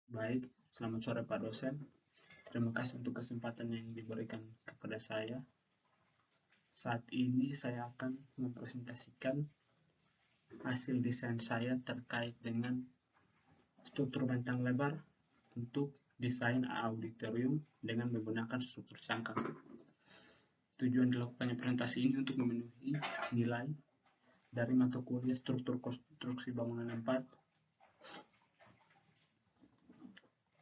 Baik, selamat sore Pak dosen. Terima kasih untuk kesempatan yang diberikan kepada saya. Saat ini saya akan mempresentasikan hasil desain saya terkait dengan struktur bentang lebar untuk desain auditorium dengan menggunakan struktur cangkang. Tujuan dilakukannya presentasi ini untuk memenuhi nilai dari mata kuliah struktur konstruksi bangunan 4.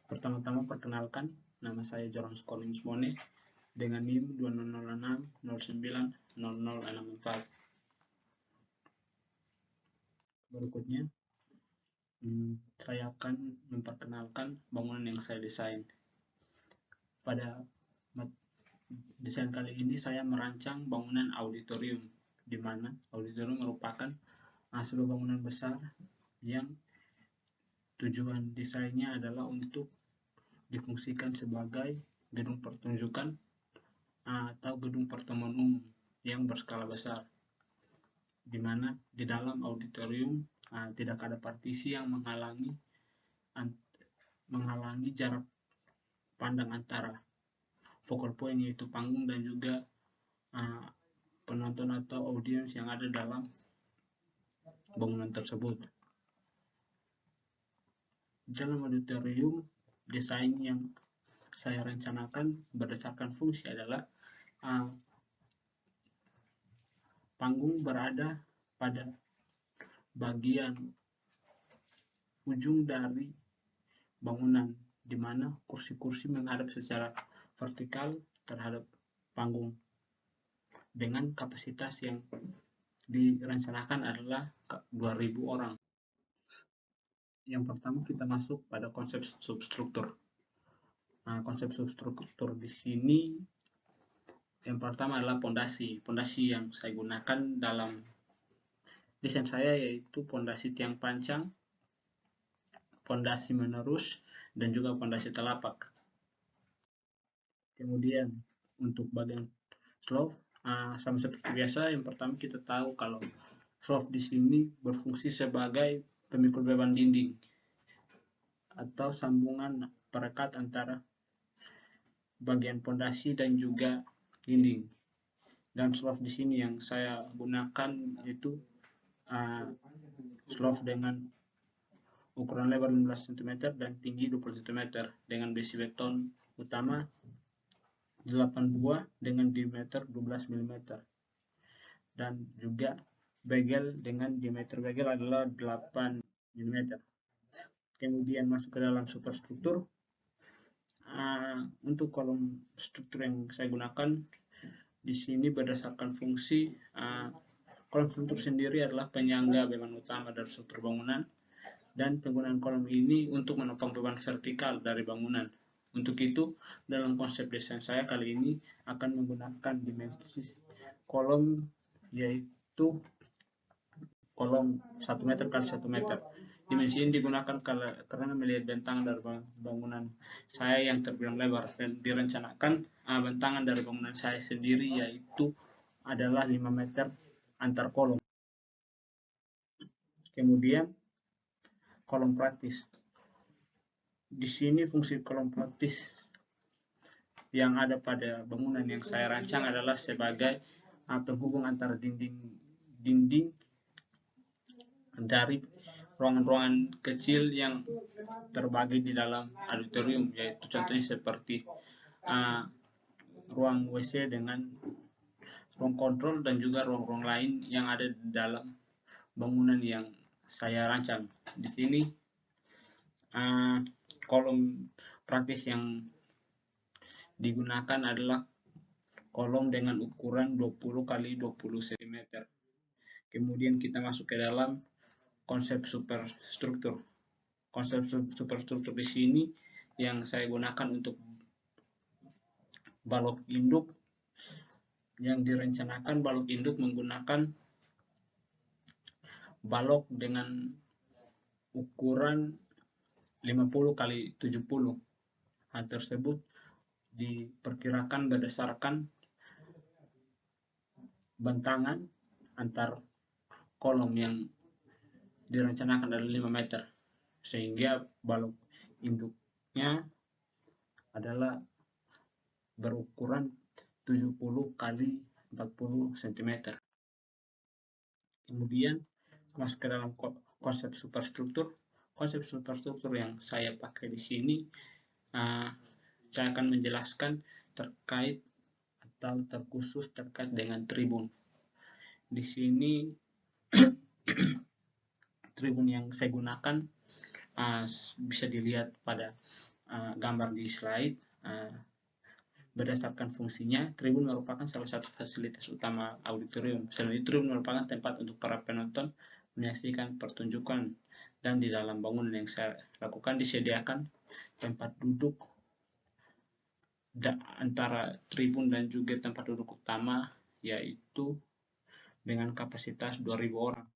Pertama-tama perkenalkan, nama saya Joran Collins Mone dengan NIM 2006090064. Berikutnya, saya akan memperkenalkan bangunan yang saya desain. Pada desain kali ini saya merancang bangunan auditorium, di mana auditorium merupakan sebuah bangunan besar yang tujuan desainnya adalah untuk difungsikan sebagai gedung pertunjukan atau gedung pertemuan umum yang berskala besar, di mana di dalam auditorium tidak ada partisi yang menghalangi jarak pandang antara focal point yaitu panggung dan juga penonton atau audiens yang ada dalam bangunan tersebut. Dalam auditorium, desain yang saya rencanakan berdasarkan fungsi adalah panggung berada pada bagian ujung dari bangunan, di mana kursi-kursi menghadap secara vertikal terhadap panggung dengan kapasitas yang direncanakan adalah 2.000 orang. Yang pertama kita masuk pada konsep substruktur. Konsep substruktur di sini yang pertama adalah pondasi. Pondasi yang saya gunakan dalam desain saya yaitu pondasi tiang pancang, pondasi menerus, dan juga pondasi telapak. Kemudian untuk bagian slope, sama seperti biasa, yang pertama kita tahu kalau slope di sini berfungsi sebagai pemikul beban dinding atau sambungan perekat antara bagian pondasi dan juga dinding. Dan slope di sini yang saya gunakan itu slope dengan ukuran lebar 15 cm dan tinggi 20 cm dengan besi beton utama 8 buah dengan diameter 12 mm dan juga bagel dengan diameter bagel adalah 8 mm. Kemudian masuk ke dalam superstruktur. Untuk kolom struktur yang saya gunakan di sini berdasarkan fungsi, kolom struktur sendiri adalah penyangga beban utama dari struktur bangunan, dan penggunaan kolom ini untuk menopang beban vertikal dari bangunan. Untuk itu, dalam konsep desain saya kali ini akan menggunakan dimensi kolom yaitu kolom 1 meter kali 1 meter. Dimensi ini digunakan karena melihat bentangan dari bangunan saya yang terbilang lebar, dan direncanakan bentangan dari bangunan saya sendiri yaitu adalah 5 meter antar kolom. Kemudian kolom praktis. Di sini fungsi kolom praktis yang ada pada bangunan yang saya rancang adalah sebagai penghubung antara dinding dari ruangan-ruangan kecil yang terbagi di dalam auditorium, yaitu contohnya seperti ruang WC dengan ruang kontrol dan juga ruang-ruang lain yang ada di dalam bangunan yang saya rancang. Di sini kolom praktis yang digunakan adalah kolom dengan ukuran 20 kali 20 cm. Kemudian kita masuk ke dalam konsep superstruktur. Konsep superstruktur di sini yang saya gunakan untuk balok induk, yang direncanakan balok induk menggunakan balok dengan ukuran 50 kali 70. Hal tersebut diperkirakan berdasarkan bentangan antar kolom yang direncanakan adalah 5 meter, sehingga balok induknya adalah berukuran 70 kali 40 cm. Kemudian masuk ke dalam konsep superstruktur. Konsep superstruktur yang saya pakai di sini, saya akan menjelaskan terkait atau terkhusus terkait dengan tribun. Di sini tribun yang saya gunakan bisa dilihat pada gambar di slide. Berdasarkan fungsinya, tribun merupakan salah satu fasilitas utama auditorium. Selain itu, tribun merupakan tempat untuk para penonton menyaksikan pertunjukan, dan di dalam bangunan yang saya lakukan disediakan tempat duduk antara tribun dan juga tempat duduk utama, yaitu dengan kapasitas 2.000 orang.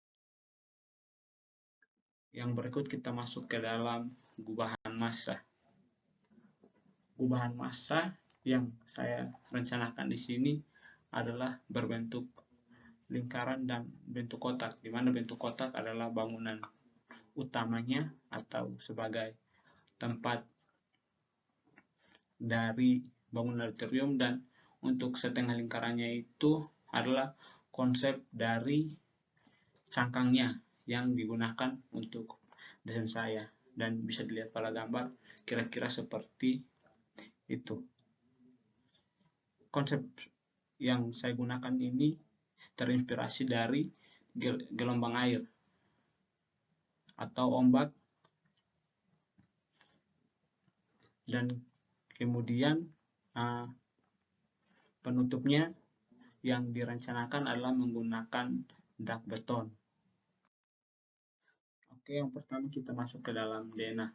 Yang berikut kita masuk ke dalam gubahan massa. Gubahan massa yang saya rencanakan di sini adalah berbentuk lingkaran dan bentuk kotak, di mana bentuk kotak adalah bangunan utamanya atau sebagai tempat dari bangunan auditorium, dan untuk setengah lingkarannya itu adalah konsep dari cangkangnya yang digunakan untuk desain saya, dan bisa dilihat pada gambar kira-kira seperti itu. Konsep yang saya gunakan ini terinspirasi dari gelombang air atau ombak, dan kemudian penutupnya yang direncanakan adalah menggunakan dak beton. Oke, yang pertama kita masuk ke dalam denah.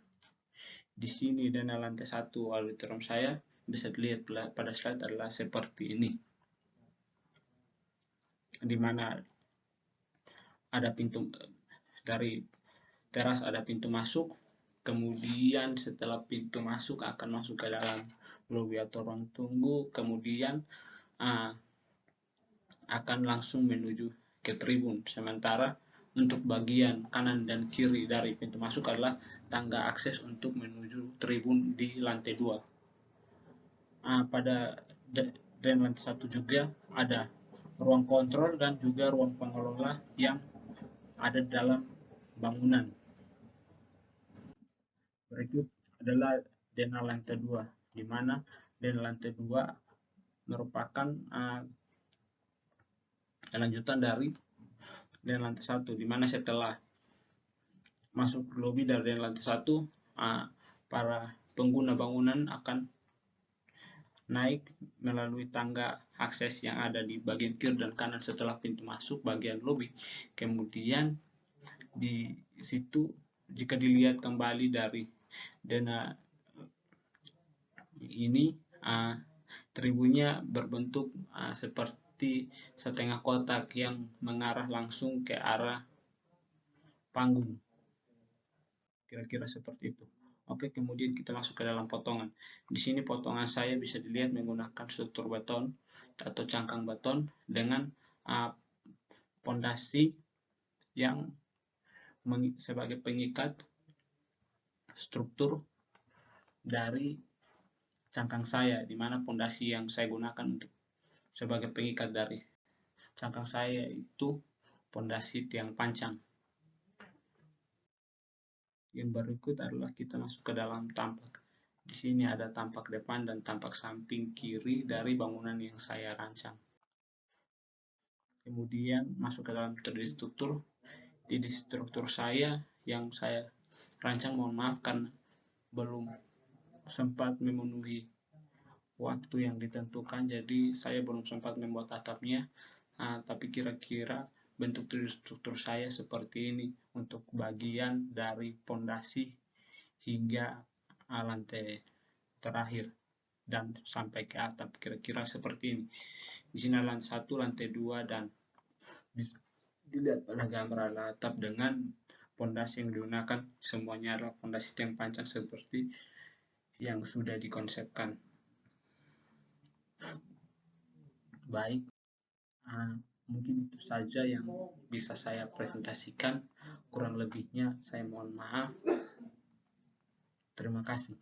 Di sini denah lantai 1 auditorium saya bisa dilihat pada slide adalah seperti ini, di mana ada pintu dari teras, ada pintu masuk. Kemudian setelah pintu masuk akan masuk ke dalam lobi atau ruang tunggu, kemudian akan langsung menuju ke tribun. Sementara untuk bagian kanan dan kiri dari pintu masuk adalah tangga akses untuk menuju tribun di lantai 2. Pada dan lantai 1 juga ada ruang kontrol dan juga ruang pengelola yang ada dalam bangunan. Berikut adalah denah lantai 2, di mana denah lantai 2 merupakan lanjutan dari denah lantai 1, di mana setelah masuk ke lobi dari denah lantai 1, para pengguna bangunan akan naik melalui tangga akses yang ada di bagian kiri dan kanan setelah pintu masuk bagian lobi. Kemudian di situ, jika dilihat kembali dari denah ini, tribunnya berbentuk seperti setengah kotak yang mengarah langsung ke arah panggung, kira-kira seperti itu. Oke, kemudian kita masuk ke dalam potongan. Di sini potongan saya bisa dilihat menggunakan struktur beton atau cangkang beton dengan pondasi yang sebagai pengikat struktur dari cangkang saya, di mana pondasi yang saya gunakan untuk sebagai pengikat dari cangkang saya itu pondasi tiang pancang. Yang berikut adalah kita masuk ke dalam tampak. Di sini ada tampak depan dan tampak samping kiri dari bangunan yang saya rancang. Kemudian masuk ke dalam 3D struktur. 3D struktur saya yang saya rancang, mohon maaf karena belum sempat memenuhi waktu yang ditentukan, jadi saya belum sempat membuat atapnya. Tapi kira-kira bentuk 3D struktur saya seperti ini untuk bagian dari pondasi hingga lantai terakhir dan sampai ke atap, kira-kira seperti ini. Di sini lantai 1, lantai 2, dan bisa dilihat pada gambar atap dengan pondasi yang digunakan semuanya adalah pondasi tiang pancang seperti yang sudah dikonsepkan. Baik, mungkin itu saja yang bisa saya presentasikan. Kurang lebihnya saya mohon maaf. Terima kasih.